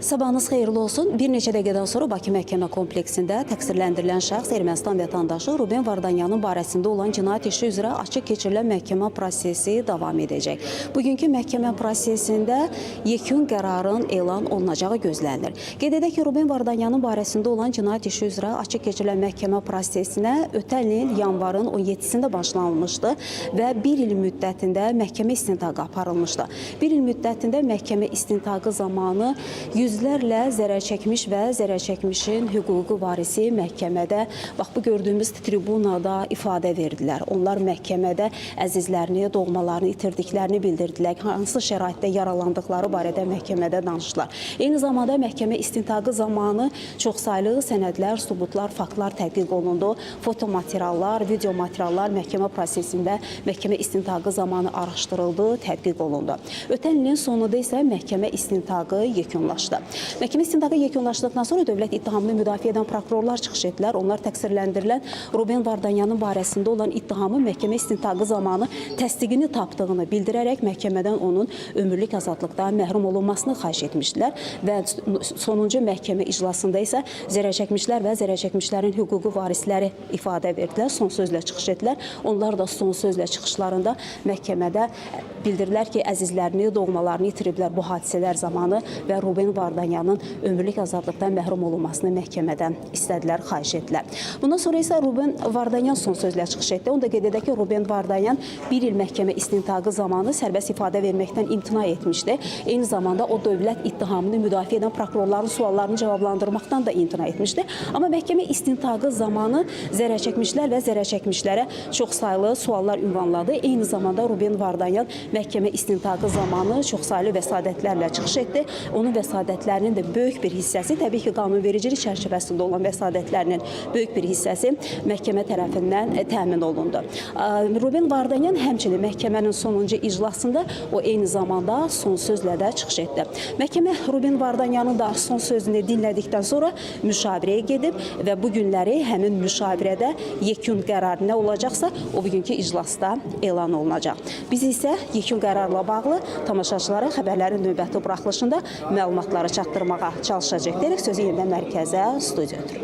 Sabahınız xeyirli olsun. Bir neçə dəqiqədən sonra Bakı Məhkəmə kompleksində təqsirləndirilən şəxs Ermənistan vətəndaşı Ruben Vardanyanın barəsində olan cinayət işi üzrə açıq keçirilən məhkəmə prosesi davam edəcək. Bugünkü məhkəmə prosesində yekun qərarın elan olunacağı gözlənilir. Qeyd edək ki, Ruben Vardanyanın barəsində olan cinayət işi üzrə açıq keçirilən məhkəmə prosesinə ötən il yanvarın 17-sində başlanılmışdı və bir il müddətində məhkəmə istintaqı aparılmışdı. Bir il müddətində məhkəmə istintaqı zamanı yüzlərlə zərər çəkmiş və zərər çəkmişin hüquqi varisi məhkəmədə, bax bu gördüyümüz tribunada ifadə verdilər. Onlar məhkəmədə əzizlərini, doğmalarını itirdiklərini bildirdilər. Hansı şəraitdə yaralandıqları barədə məhkəmədə danışdılar. Eyni zamanda məhkəmə istintaqı zamanı çoxsaylı sənədlər, sübutlar, faktlar tədqiq olundu. Fotomateriallar, video materiallar məhkəmə prosesində məhkəmə istintaqı zamanı araşdırıldı, tədqiq olundu. Ötən ilin sonunda isə məhkəmə istintaqı yekunlaşdı. Məhkəmə istintaqı yekunlaşdıqdan sonra dövlət ittihamını müdafiə edən prokurorlar çıxış etdilər. Onlar təqsirləndirilən Ruben Vardanyanın barəsində olan ittihamı məhkəmə istintaqı zamanı təsdiqini tapdığını bildirərək məhkəmədən onun ömürlük azadlıqdan məhrum olunmasını xahiş etmişdilər və sonuncu məhkəmə iclasında isə zərərçəkmişlər və zərərçəkmişlərin hüquqi varisləri ifadə verdilər, son sözlə çıxış etdilər. Onlar da son sözlə çıxışlarında məhkəmədə bildirdilər ki, əzizlərini, doğmalarını itiriblər bu hadisələr zamanı və Ruben Vardanyanın ömürlük azadlıqdan məhrum olunmasını məhkəmədən istədilər, xahiş etdilər. Bundan sonra isə Ruben Vardanyan son sözlə çıxış etdi. Onu da qeyd edək ki, Ruben Vardanyan bir il məhkəmə istintaqı zamanı sərbəst ifadə verməkdən imtina etmişdi. Eyni zamanda o dövlət ittihamını müdafiə edən prokurorların suallarını cavablandırmaqdan da imtina etmişdi. Amma məhkəmə istintaqı zamanı zərərçəkmişlər və zərərçəkmişlərə çoxsaylı suallar ünvanladı. Eyni zamanda Ruben Vardanyan məhkəmə istintaqı zamanı çoxsaylı vəsadətlərlə çıxış etdi. Onun vəsadətlərinin də böyük bir hissəsi, təbii ki, qanunvericilik çərçivəsində olan vəsadətlərinin böyük bir hissəsi məhkəmə tərəfindən təmin olundu. Ruben Vardanyan həmçinin məhkəmənin sonuncu iclasında o eyni zamanda son sözlə də çıxış etdi. Məhkəmə Ruben Vardanyanın da son sözünü dinlədikdən sonra müşavirəyə gedib və bu günləri həmin müşavirədə yekun qərar nə olacaqsa o bugünkü iclasda elan olunacaq. Biz isə yekun qərarla bağlı tamaşaçılara xəbərlərin növbəti buraxılışında məlumatları çatdırmağa çalışacaq deyərək sözü yenidən mərkəzə, studiya ötürür.